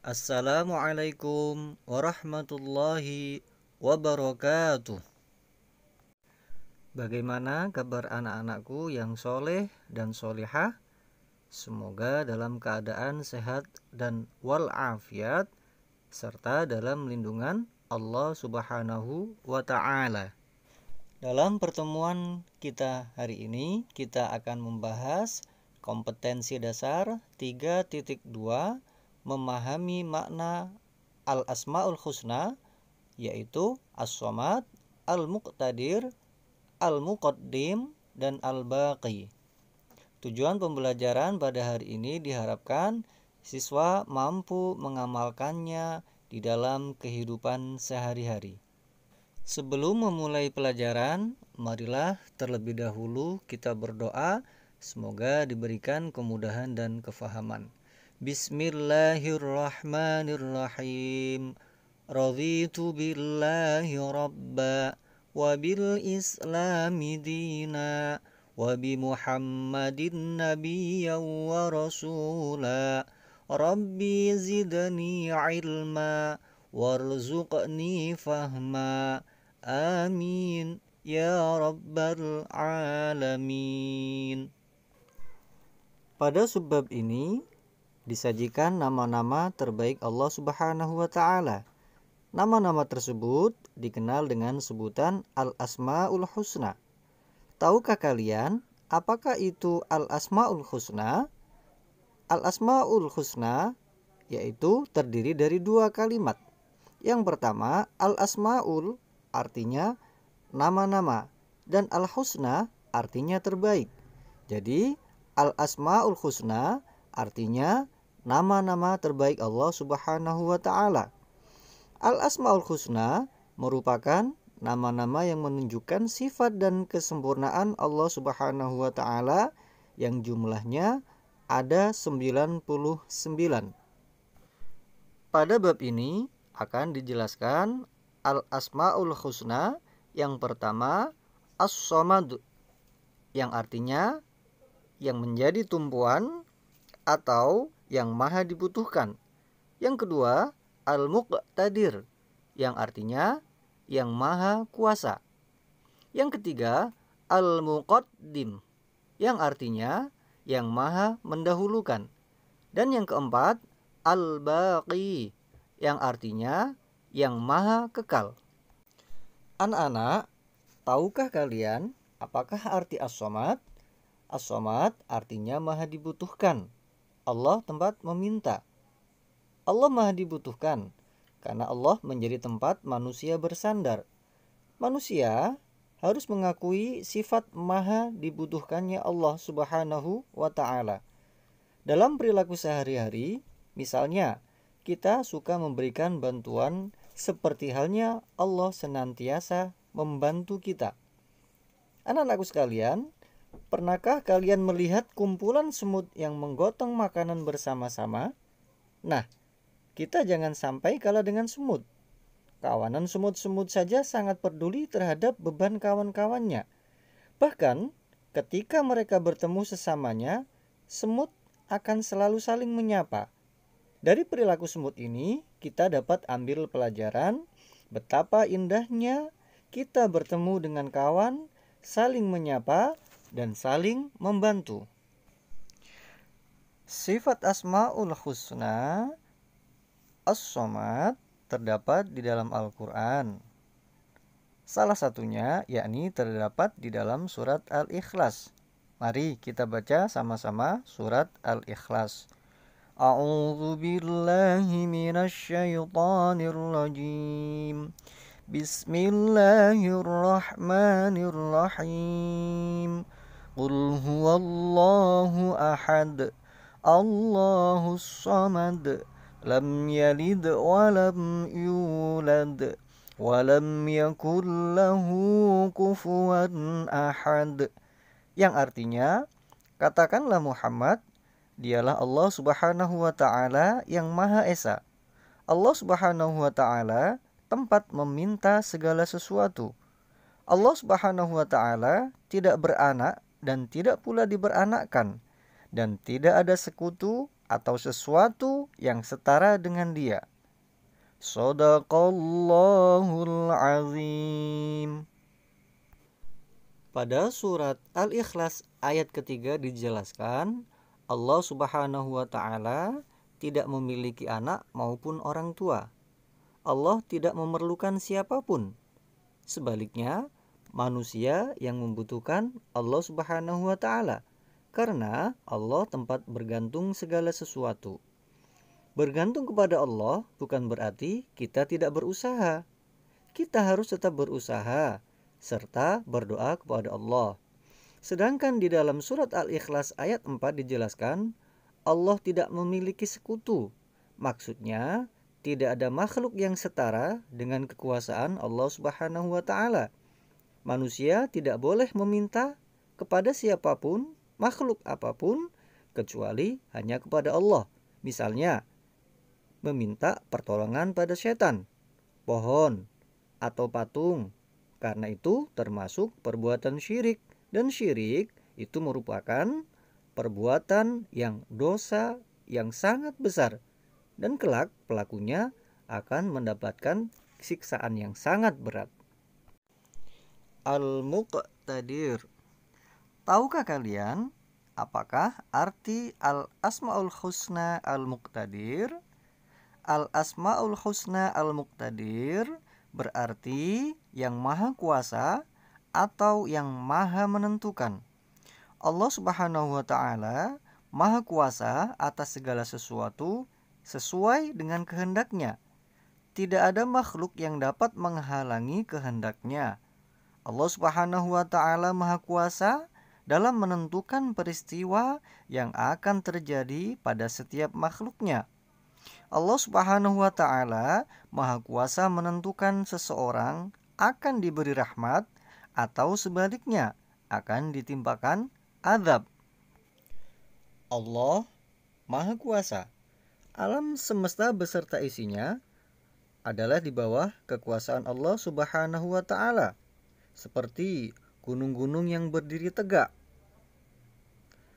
Assalamualaikum warahmatullahi wabarakatuh. Bagaimana kabar anak-anakku yang soleh dan solihah? Semoga dalam keadaan sehat dan walafiat serta dalam lindungan Allah Subhanahu wa Ta'ala. Dalam pertemuan kita hari ini, kita akan membahas kompetensi dasar 3.2, memahami makna al-asma'ul husna, yaitu as-somad, al-muqtadir, al-muqaddim, dan al-baqi. Tujuan pembelajaran pada hari ini diharapkan siswa mampu mengamalkannya di dalam kehidupan sehari-hari. Sebelum memulai pelajaran, marilah terlebih dahulu kita berdoa, semoga diberikan kemudahan dan kefahaman. Bismillahirrahmanirrahim. Raditu billahi rabba wa bil islami dina wa bi muhammadin nabiyyan wa rasula. Rabbi zidni ilma warzuqni fahma. Amin ya rabbal alamin. Pada subbab ini disajikan nama-nama terbaik Allah Subhanahu wa Ta'ala. Nama-nama tersebut dikenal dengan sebutan Al-Asma'ul Husna. Tahukah kalian apakah itu Al-Asma'ul Husna? Al-Asma'ul Husna yaitu terdiri dari dua kalimat. Yang pertama, Al-Asma'ul artinya nama-nama, dan Al-Husna artinya terbaik. Jadi Al-Asma'ul Husna artinya nama-nama terbaik Allah Subhanahu wa Ta'ala. Al-Asma'ul Husna merupakan nama-nama yang menunjukkan sifat dan kesempurnaan Allah Subhanahu wa Ta'ala yang jumlahnya ada 99. Pada bab ini akan dijelaskan Al-Asma'ul Husna. Yang pertama, As-Somad, yang artinya yang menjadi tumpuan atau yang maha dibutuhkan. Yang kedua, Al-Muqtadir, yang artinya yang maha kuasa. Yang ketiga, Al-Muqaddim, yang artinya yang maha mendahulukan. Dan yang keempat, Al-Baqi, yang artinya yang maha kekal. Anak-anak, tahukah kalian apakah arti as-somad? As-somad artinya maha dibutuhkan. Allah tempat meminta. Allah maha dibutuhkan karena Allah menjadi tempat manusia bersandar. Manusia harus mengakui sifat maha dibutuhkannya Allah Subhanahu wa Ta'ala. Dalam perilaku sehari-hari, misalnya kita suka memberikan bantuan, seperti halnya Allah senantiasa membantu kita. Anak-anakku sekalian, pernahkah kalian melihat kumpulan semut yang menggotong makanan bersama-sama? Nah, kita jangan sampai kalah dengan semut. Kawanan semut-semut saja sangat peduli terhadap beban kawan-kawannya. Bahkan, ketika mereka bertemu sesamanya, semut akan selalu saling menyapa. Dari perilaku semut ini, kita dapat ambil pelajaran betapa indahnya kita bertemu dengan kawan, saling menyapa, dan saling membantu. Sifat Asma'ul Husna, As-Somad, terdapat di dalam Al-Quran. Salah satunya yakni terdapat di dalam surat Al-Ikhlas. Mari kita baca sama-sama surat Al-Ikhlas. A'udzu billahi minasy syaithanir rajim. Bismillahirrahmanirrahim. Qul huwallahu ahad. Allahus samad. Lam yalid wa lam yulad. Wa lam yakul lahu kufuwan ahad. Yang artinya, katakanlah Muhammad, dialah Allah Subhanahu wa Ta'ala yang Maha Esa. Allah Subhanahu wa Ta'ala tempat meminta segala sesuatu. Allah Subhanahu wa Ta'ala tidak beranak dan tidak pula diberanakkan, dan tidak ada sekutu atau sesuatu yang setara dengan dia. Shadaqallahul azim. Pada surat Al-Ikhlas ayat ketiga dijelaskan, Allah Subhanahu wa Ta'ala tidak memiliki anak maupun orang tua. Allah tidak memerlukan siapapun. Sebaliknya, manusia yang membutuhkan Allah Subhanahu wa Ta'ala, karena Allah tempat bergantung segala sesuatu. Bergantung kepada Allah bukan berarti kita tidak berusaha. Kita harus tetap berusaha serta berdoa kepada Allah. Sedangkan di dalam surat Al-Ikhlas ayat 4 dijelaskan, Allah tidak memiliki sekutu. Maksudnya, tidak ada makhluk yang setara dengan kekuasaan Allah Subhanahu wa Ta'ala. Manusia tidak boleh meminta kepada siapapun, makhluk apapun, kecuali hanya kepada Allah. Misalnya, meminta pertolongan pada setan, pohon, atau patung. Karena itu termasuk perbuatan syirik. Dan syirik itu merupakan perbuatan yang dosa yang sangat besar. Dan kelak pelakunya akan mendapatkan siksaan yang sangat berat. Al-Muqtadir. Tahukah kalian apakah arti Al-Asma'ul Husna Al-Muqtadir? Al-Asma'ul Husna Al-Muqtadir berarti yang maha kuasa atau yang maha menentukan. Allah Subhanahu wa Ta'ala maha kuasa atas segala sesuatu sesuai dengan kehendaknya. Tidak ada makhluk yang dapat menghalangi kehendaknya. Allah Subhanahu wa Ta'ala maha kuasa dalam menentukan peristiwa yang akan terjadi pada setiap makhluknya. Allah Subhanahu wa Ta'ala maha kuasa menentukan seseorang akan diberi rahmat atau sebaliknya akan ditimpakan azab. Allah maha kuasa. Alam semesta beserta isinya adalah di bawah kekuasaan Allah Subhanahu wa Ta'ala, seperti gunung-gunung yang berdiri tegak,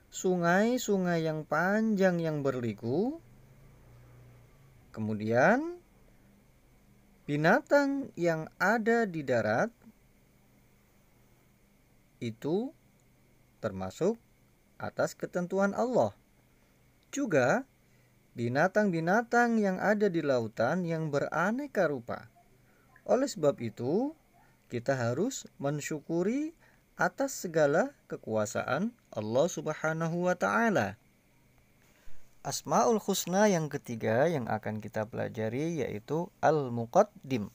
sungai-sungai yang panjang yang berliku, kemudian binatang yang ada di darat itu termasuk atas ketentuan Allah. Juga binatang-binatang yang ada di lautan yang beraneka rupa. Oleh sebab itu, kita harus mensyukuri atas segala kekuasaan Allah Subhanahu wa Ta'ala. Asma'ul Husna yang ketiga yang akan kita pelajari yaitu Al-Muqaddim.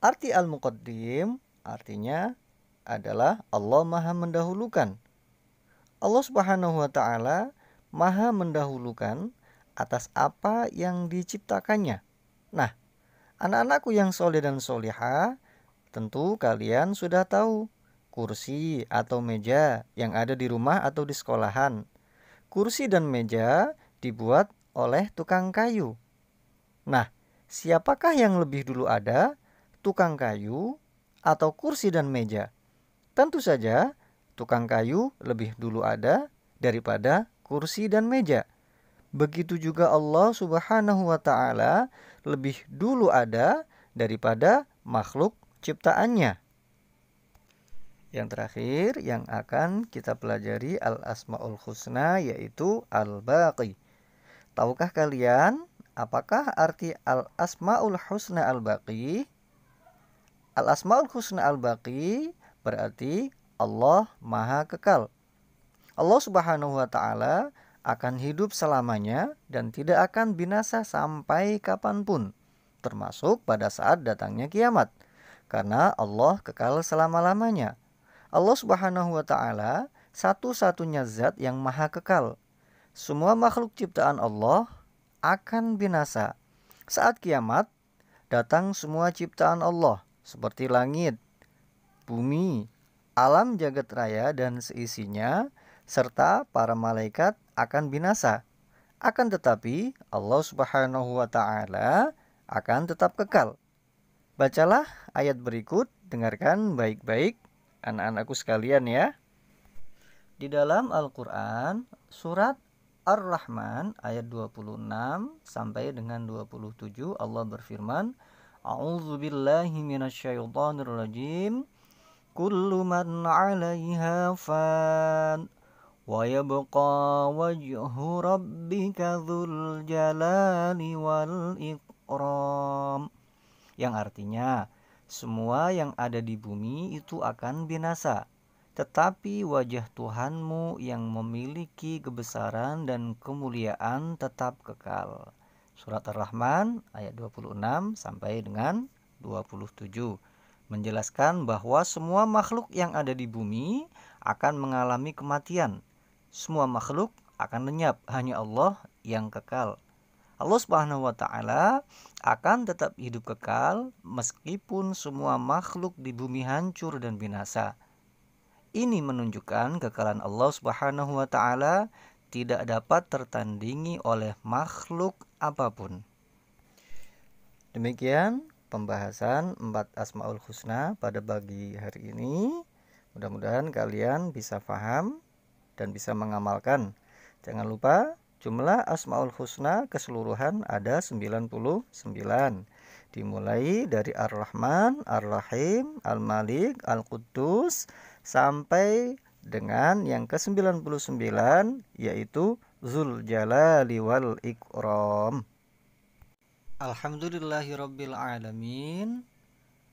Arti Al-Muqaddim artinya adalah Allah maha mendahulukan. Allah Subhanahu wa Ta'ala maha mendahulukan atas apa yang diciptakannya. Nah, anak-anakku yang soleh dan solihah, tentu kalian sudah tahu kursi atau meja yang ada di rumah atau di sekolahan. Kursi dan meja dibuat oleh tukang kayu. Nah, siapakah yang lebih dulu ada, tukang kayu atau kursi dan meja? Tentu saja tukang kayu lebih dulu ada daripada kursi dan meja. Begitu juga Allah Subhanahu wa Ta'ala lebih dulu ada daripada makhluk ciptaannya. Yang terakhir yang akan kita pelajari Al-Asma'ul Husna yaitu Al-Baqi. Tahukah kalian apakah arti Al-Asma'ul Husna Al-Baqi? Al-Asma'ul Husna Al-Baqi berarti Allah Maha Kekal. Allah Subhanahu wa Ta'ala akan hidup selamanya dan tidak akan binasa sampai kapanpun, termasuk pada saat datangnya kiamat, karena Allah kekal selama-lamanya. Allah Subhanahu wa Ta'ala satu-satunya zat yang maha kekal. Semua makhluk ciptaan Allah akan binasa. Saat kiamat datang semua ciptaan Allah seperti langit, bumi, alam jagat raya dan seisinya serta para malaikat akan binasa. Akan tetapi Allah Subhanahu wa Ta'ala akan tetap kekal. Bacalah ayat berikut, dengarkan baik-baik anak-anakku sekalian ya. Di dalam Al-Quran, surat Ar-Rahman ayat 26 sampai dengan 27 Allah berfirman, A'udzubillahi minasyaitonirrajim. Kullu man 'alaiha fan wa yabqa wajhu rabbika dzul jalali wal ikram. Yang artinya, semua yang ada di bumi itu akan binasa, tetapi wajah Tuhanmu yang memiliki kebesaran dan kemuliaan tetap kekal. Surat Ar-Rahman ayat 26 sampai dengan 27 menjelaskan bahwa semua makhluk yang ada di bumi akan mengalami kematian. Semua makhluk akan lenyap, hanya Allah yang kekal. Allah Subhanahu wa taala akan tetap hidup kekal meskipun semua makhluk di bumi hancur dan binasa. Ini menunjukkan kekalahan Allah Subhanahu wa taala tidak dapat tertandingi oleh makhluk apapun. Demikian pembahasan 4 Asmaul Husna pada pagi hari ini. Mudah-mudahan kalian bisa paham dan bisa mengamalkan. Jangan lupa jumlah Asmaul Husna keseluruhan ada 99. Dimulai dari Ar-Rahman, Ar-Rahim, Al-Malik, Al-Quddus sampai dengan yang ke-99 yaitu Dzul Jalali wal Ikram. Alhamdulillahirabbil alamin.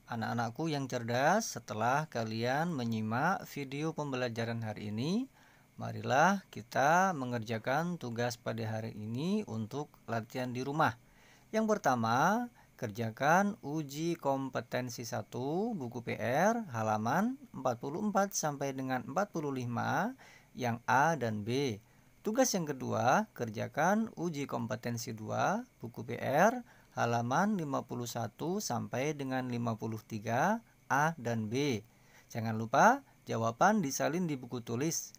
Anak-anakku yang cerdas, setelah kalian menyimak video pembelajaran hari ini, marilah kita mengerjakan tugas pada hari ini untuk latihan di rumah. Yang pertama, kerjakan uji kompetensi 1 buku PR halaman 44 sampai dengan 45 yang A dan B. Tugas yang kedua, kerjakan uji kompetensi 2 buku PR halaman 51 sampai dengan 53 A dan B. Jangan lupa jawaban disalin di buku tulis.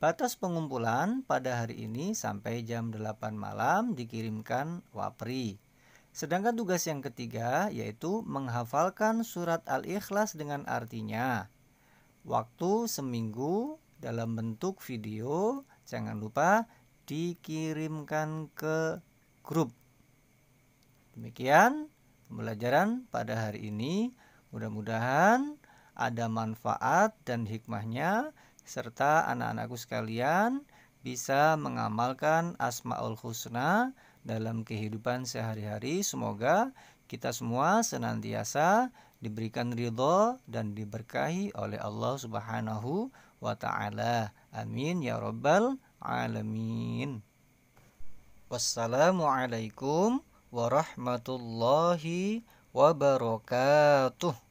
Batas pengumpulan pada hari ini sampai jam 8 malam dikirimkan Wapri. Sedangkan tugas yang ketiga yaitu menghafalkan surat Al-Ikhlas dengan artinya. Waktu seminggu dalam bentuk video, jangan lupa dikirimkan ke grup. Demikian pembelajaran pada hari ini. Mudah-mudahan ada manfaat dan hikmahnya, serta anak-anakku sekalian bisa mengamalkan Asmaul Husna dalam kehidupan sehari-hari. Semoga kita semua senantiasa diberikan ridho dan diberkahi oleh Allah Subhanahu wa ta'ala. Amin ya rabbal alamin. Wassalamualaikum warahmatullahi wabarakatuh.